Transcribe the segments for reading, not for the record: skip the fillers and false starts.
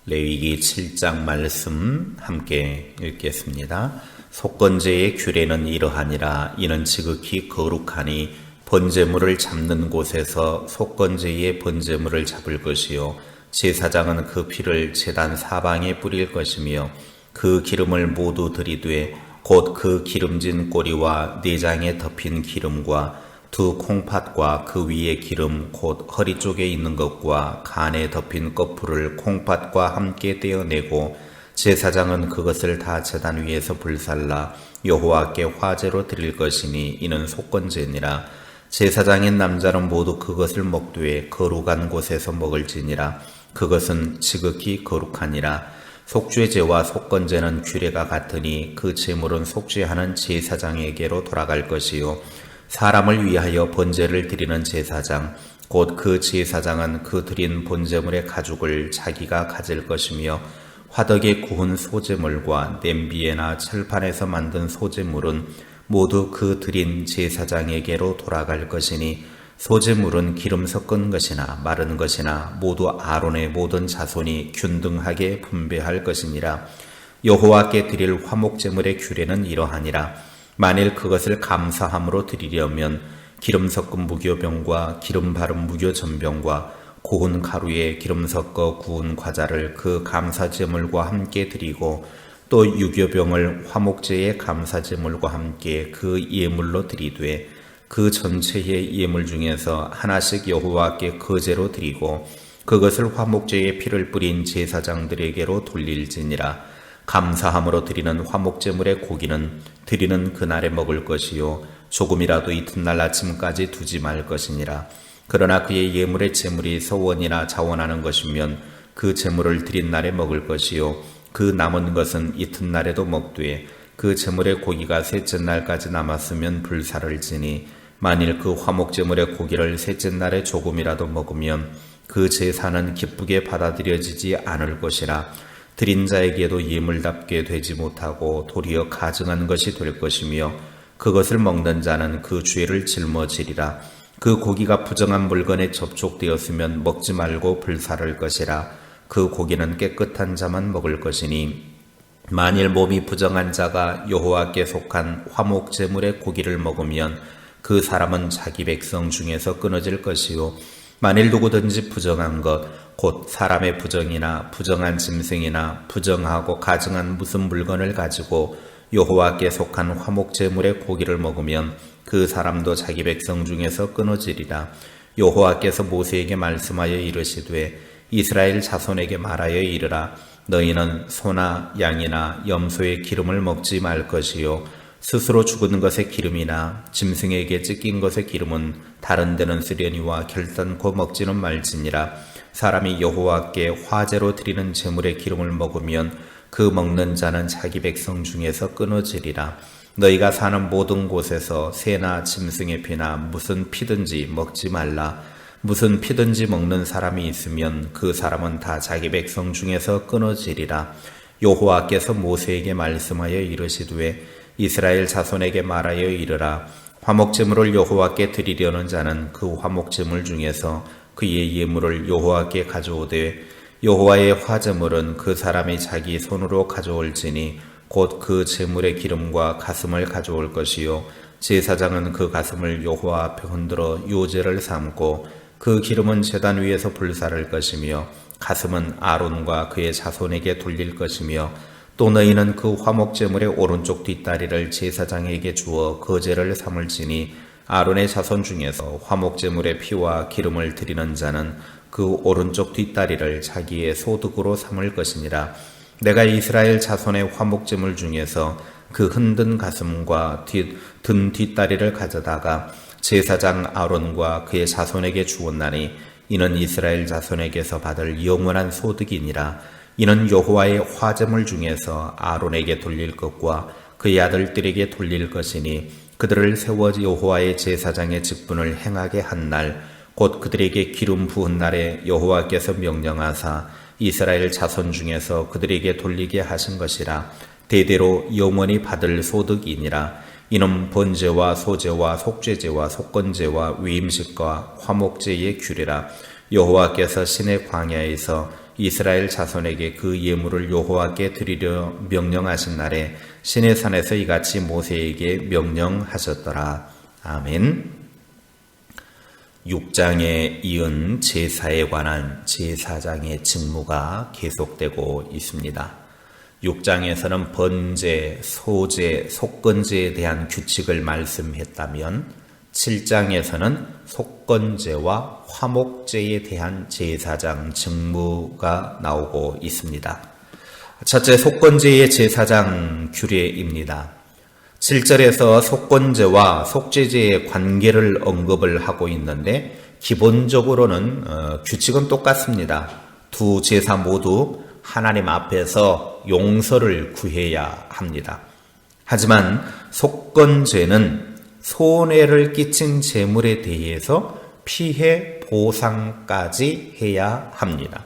레위기 7장 말씀 함께 읽겠습니다. 속건제의 규례는 이러하니라. 이는 지극히 거룩하니 번제물을 잡는 곳에서 속건제의 번제물을 잡을 것이요 제사장은 그 피를 제단 사방에 뿌릴 것이며 그 기름을 모두 들이되 곧 그 기름진 꼬리와 내장에 덮인 기름과 두 콩팥과 그 위에 기름 곧 허리 쪽에 있는 것과 간에 덮인 거풀을 콩팥과 함께 떼어내고 제사장은 그것을 다 제단 위에서 불살라 여호와께 화제로 드릴 것이니 이는 속건제니라. 제사장인 남자는 모두 그것을 먹되 거룩한 곳에서 먹을지니라. 그것은 지극히 거룩하니라. 속죄제와 속건제는 규례가 같으니 그 제물은 속죄하는 제사장에게로 돌아갈 것이요 사람을 위하여 번제를 드리는 제사장 곧 그 제사장은 그 드린 번제물의 가죽을 자기가 가질 것이며 화덕에 구운 소제물과 냄비에나 철판에서 만든 소제물은 모두 그 드린 제사장에게로 돌아갈 것이니 소제물은 기름 섞은 것이나 마른 것이나 모두 아론의 모든 자손이 균등하게 분배할 것이니라. 여호와께 드릴 화목제물의 규례는 이러하니라. 만일 그것을 감사함으로 드리려면 기름 섞은 무교병과 기름 바른 무교전병과 고운 가루에 기름 섞어 구운 과자를 그 감사제물과 함께 드리고 또 유교병을 화목제의 감사제물과 함께 그 예물로 드리되 그 전체의 예물 중에서 하나씩 여호와께 거제로 드리고 그것을 화목제의 피를 뿌린 제사장들에게로 돌릴지니라. 감사함으로 드리는 화목제물의 고기는 드리는 그날에 먹을 것이요 조금이라도 이튿날 아침까지 두지 말 것이니라. 그러나 그의 예물의 제물이 서원이나 자원하는 것이면 그 제물을 드린 날에 먹을 것이요 그 남은 것은 이튿날에도 먹되 그 제물의 고기가 셋째 날까지 남았으면 불사를 지니 만일 그 화목제물의 고기를 셋째 날에 조금이라도 먹으면 그 제사는 기쁘게 받아들여지지 않을 것이라. 드린 자에게도 예물답게 되지 못하고 도리어 가증한 것이 될 것이며 그것을 먹는 자는 그 죄를 짊어지리라. 그 고기가 부정한 물건에 접촉되었으면 먹지 말고 불사를 것이라. 그 고기는 깨끗한 자만 먹을 것이니 만일 몸이 부정한 자가 여호와께 속한 화목제물의 고기를 먹으면 그 사람은 자기 백성 중에서 끊어질 것이요 만일 누구든지 부정한 것 곧 사람의 부정이나 부정한 짐승이나 부정하고 가증한 무슨 물건을 가지고 여호와께 속한 화목제물의 고기를 먹으면 그 사람도 자기 백성 중에서 끊어지리라. 여호와께서 모세에게 말씀하여 이르시되 이스라엘 자손에게 말하여 이르라. 너희는 소나 양이나 염소의 기름을 먹지 말 것이요 스스로 죽은 것의 기름이나 짐승에게 찢긴 것의 기름은 다른 데는 쓰려니와 결단코 먹지는 말지니라. 사람이 여호와께 화제로 드리는 제물의 기름을 먹으면 그 먹는 자는 자기 백성 중에서 끊어지리라. 너희가 사는 모든 곳에서 새나 짐승의 피나 무슨 피든지 먹지 말라. 무슨 피든지 먹는 사람이 있으면 그 사람은 다 자기 백성 중에서 끊어지리라. 여호와께서 모세에게 말씀하여 이르시되 이스라엘 자손에게 말하여 이르라. 화목제물을 여호와께 드리려는 자는 그 화목제물 중에서 그의 예물을 여호와께 가져오되 여호와의 화제물은 그 사람이 자기 손으로 가져올지니 곧 그 제물의 기름과 가슴을 가져올 것이요 제사장은 그 가슴을 여호와 앞에 흔들어 요제를 삼고 그 기름은 제단 위에서 불사를 것이며 가슴은 아론과 그의 자손에게 돌릴 것이며 또 너희는 그 화목제물의 오른쪽 뒷다리를 제사장에게 주어 거제를 삼을지니 아론의 자손 중에서 화목제물의 피와 기름을 드리는 자는 그 오른쪽 뒷다리를 자기의 소득으로 삼을 것이니라. 내가 이스라엘 자손의 화목제물 중에서 그 흔든 가슴과 든 뒷다리를 가져다가 제사장 아론과 그의 자손에게 주었나니 이는 이스라엘 자손에게서 받을 영원한 소득이니라. 이는 여호와의 화제물 중에서 아론에게 돌릴 것과 그의 아들들에게 돌릴 것이니 그들을 세워 여호와의 제사장의 직분을 행하게 한 날 곧 그들에게 기름 부은 날에 여호와께서 명령하사 이스라엘 자손 중에서 그들에게 돌리게 하신 것이라. 대대로 영원히 받을 소득이니라. 이는 번제와 소제와 속죄제와 속건제와 위임식과 화목제의 규례라. 여호와께서 시내 광야에서 이스라엘 자손에게 그 예물을 여호와께 드리려 명령하신 날에 시내산에서 이같이 모세에게 명령하셨더라. 아멘. 6장에 이은 제사에 관한 제사장의 직무가 계속되고 있습니다. 6장에서는 번제, 소제, 속건제에 대한 규칙을 말씀했다면 7장에서는 속건제와 화목제에 대한 제사장 직무가 나오고 있습니다. 첫째, 속건제의 제사장 규례입니다. 7절에서 속건제와 속죄제의 관계를 언급을 하고 있는데 기본적으로는 규칙은 똑같습니다. 두 제사 모두 하나님 앞에서 용서를 구해야 합니다. 하지만 속건제는 손해를 끼친 재물에 대해서 피해 보상까지 해야 합니다.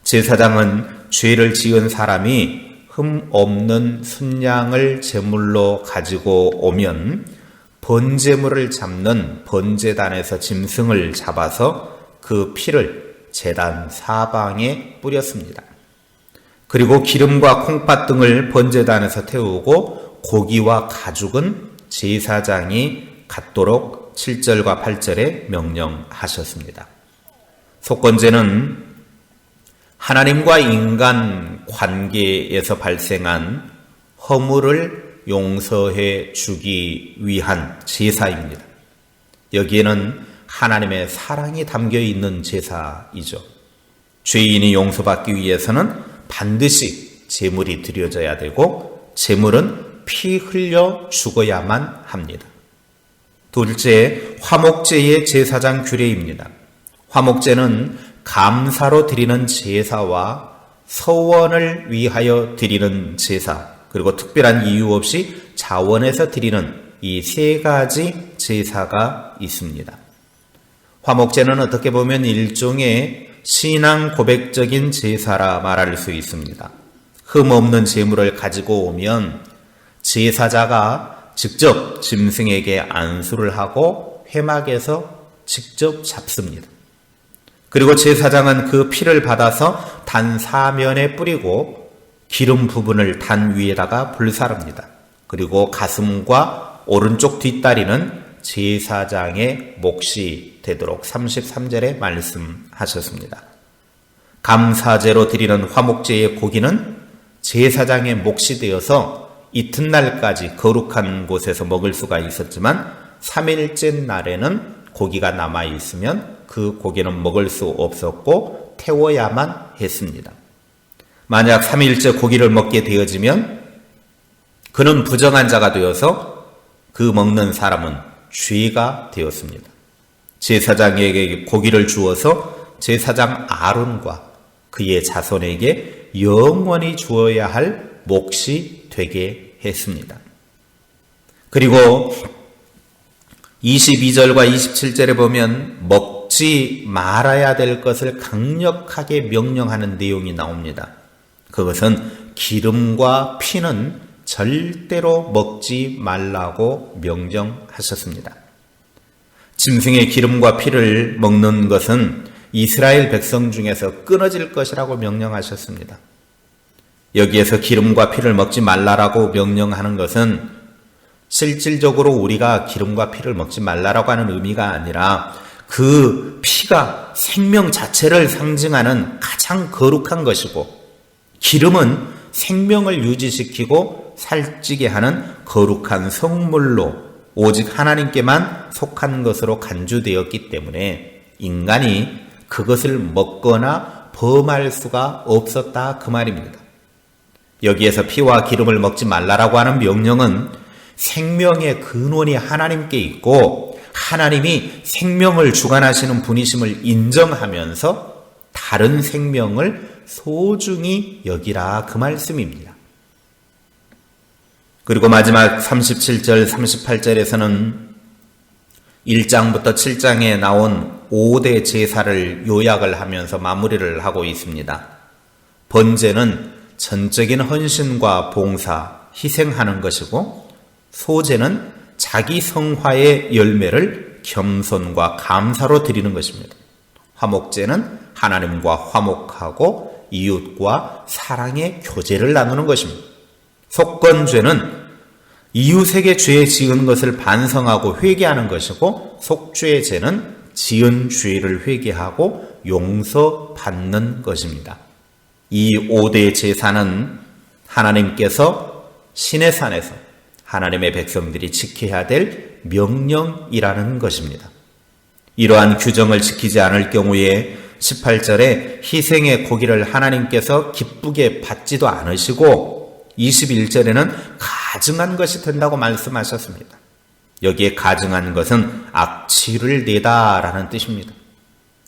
제사장은 죄를 지은 사람이 흠 없는 순양을 제물로 가지고 오면 번제물을 잡는 번제단에서 짐승을 잡아서 그 피를 제단 사방에 뿌렸습니다. 그리고 기름과 콩팥 등을 번제단에서 태우고 고기와 가죽은 제사장이 갖도록 7절과 8절에 명령하셨습니다. 속건제는 하나님과 인간 관계에서 발생한 허물을 용서해 주기 위한 제사입니다. 여기에는 하나님의 사랑이 담겨 있는 제사이죠. 죄인이 용서받기 위해서는 반드시 제물이 드려져야 되고 제물은 피 흘려 죽어야만 합니다. 둘째, 화목제의 제사장 규례입니다. 화목제는 감사로 드리는 제사와 서원을 위하여 드리는 제사, 그리고 특별한 이유 없이 자원해서 드리는 이 세 가지 제사가 있습니다. 화목제는 어떻게 보면 일종의 신앙 고백적인 제사라 말할 수 있습니다. 흠 없는 제물을 가지고 오면 제사자가 직접 짐승에게 안수를 하고 회막에서 직접 잡습니다. 그리고 제사장은 그 피를 받아서 단 사면에 뿌리고 기름 부분을 단 위에다가 불사릅니다. 그리고 가슴과 오른쪽 뒷다리는 제사장의 몫이 되도록 33절에 말씀하셨습니다. 감사제로 드리는 화목제의 고기는 제사장의 몫이 되어서 이튿날까지 거룩한 곳에서 먹을 수가 있었지만 3일째 날에는 고기가 남아있으면 그 고기는 먹을 수 없었고 태워야만 했습니다. 만약 3일째 고기를 먹게 되어지면 그는 부정한 자가 되어서 그 먹는 사람은 죄가 되었습니다. 제사장에게 고기를 주어서 제사장 아론과 그의 자손에게 영원히 주어야 할 몫이 되게 했습니다. 그리고 22절과 27절에 보면 먹지 말아야 될 것을 강력하게 명령하는 내용이 나옵니다. 그것은 기름과 피는 절대로 먹지 말라고 명령하셨습니다. 짐승의 기름과 피를 먹는 것은 이스라엘 백성 중에서 끊어질 것이라고 명령하셨습니다. 여기에서 기름과 피를 먹지 말라라고 명령하는 것은 실질적으로 우리가 기름과 피를 먹지 말라라고 하는 의미가 아니라 그 피가 생명 자체를 상징하는 가장 거룩한 것이고 기름은 생명을 유지시키고 살찌게 하는 거룩한 성물로 오직 하나님께만 속한 것으로 간주되었기 때문에 인간이 그것을 먹거나 범할 수가 없었다 그 말입니다. 여기에서 피와 기름을 먹지 말라라고 하는 명령은 생명의 근원이 하나님께 있고 하나님이 생명을 주관하시는 분이심을 인정하면서 다른 생명을 소중히 여기라 그 말씀입니다. 그리고 마지막 37절 38절에서는 1장부터 7장에 나온 5대 제사를 요약을 하면서 마무리를 하고 있습니다. 번제는 전적인 헌신과 봉사, 희생하는 것이고 소제는 자기 성화의 열매를 겸손과 감사로 드리는 것입니다. 화목제는 하나님과 화목하고 이웃과 사랑의 교제를 나누는 것입니다. 속건죄는 이웃에게 죄 지은 것을 반성하고 회개하는 것이고, 속죄의 죄는 지은 죄를 회개하고 용서받는 것입니다. 이 5대 제사는 하나님께서 시내산에서 하나님의 백성들이 지켜야 될 명령이라는 것입니다. 이러한 규정을 지키지 않을 경우에 18절에 희생의 고기를 하나님께서 기쁘게 받지도 않으시고 21절에는 가증한 것이 된다고 말씀하셨습니다. 여기에 가증한 것은 악취를 내다라는 뜻입니다.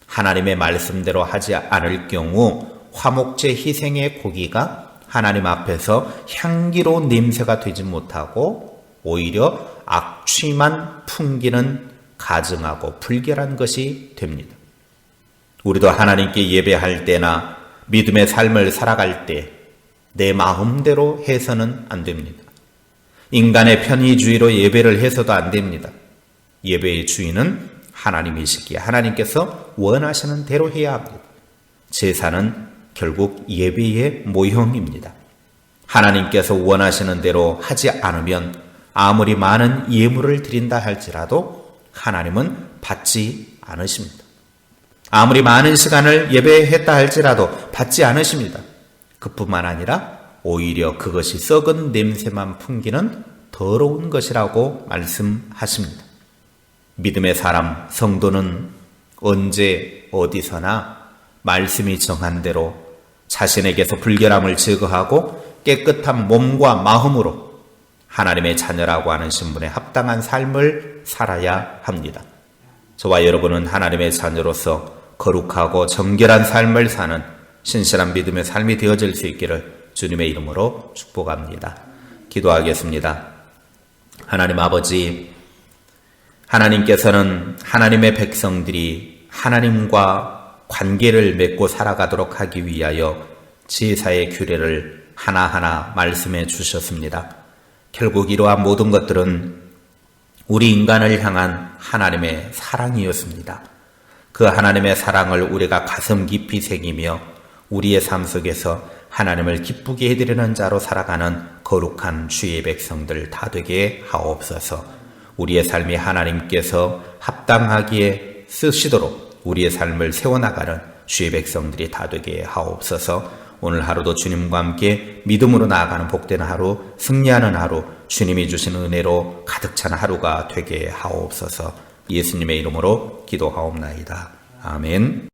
하나님의 말씀대로 하지 않을 경우 화목제 희생의 고기가 하나님 앞에서 향기로운 냄새가 되지 못하고 오히려 악취만 풍기는 가증하고 불결한 것이 됩니다. 우리도 하나님께 예배할 때나 믿음의 삶을 살아갈 때 내 마음대로 해서는 안 됩니다. 인간의 편의주의로 예배를 해서도 안 됩니다. 예배의 주인은 하나님이시기에 하나님께서 원하시는 대로 해야 합니다. 제사는 결국 예배의 모형입니다. 하나님께서 원하시는 대로 하지 않으면 아무리 많은 예물을 드린다 할지라도 하나님은 받지 않으십니다. 아무리 많은 시간을 예배했다 할지라도 받지 않으십니다. 그뿐만 아니라 오히려 그것이 썩은 냄새만 풍기는 더러운 것이라고 말씀하십니다. 믿음의 사람, 성도는 언제 어디서나 말씀이 정한 대로 자신에게서 불결함을 제거하고 깨끗한 몸과 마음으로 하나님의 자녀라고 하는 신분에 합당한 삶을 살아야 합니다. 저와 여러분은 하나님의 자녀로서 거룩하고 정결한 삶을 사는 신실한 믿음의 삶이 되어질 수 있기를 주님의 이름으로 축복합니다. 기도하겠습니다. 하나님 아버지, 하나님께서는 하나님의 백성들이 하나님과 관계를 맺고 살아가도록 하기 위하여 제사의 규례를 하나하나 말씀해 주셨습니다. 결국 이러한 모든 것들은 우리 인간을 향한 하나님의 사랑이었습니다. 그 하나님의 사랑을 우리가 가슴 깊이 새기며 우리의 삶 속에서 하나님을 기쁘게 해드리는 자로 살아가는 거룩한 주의 백성들 다 되게 하옵소서. 우리의 삶이 하나님께서 합당하기에 쓰시도록 우리의 삶을 세워나가는 주의 백성들이 다 되게 하옵소서. 오늘 하루도 주님과 함께 믿음으로 나아가는 복된 하루, 승리하는 하루, 주님이 주신 은혜로 가득 찬 하루가 되게 하옵소서. 예수님의 이름으로 기도하옵나이다. 아멘.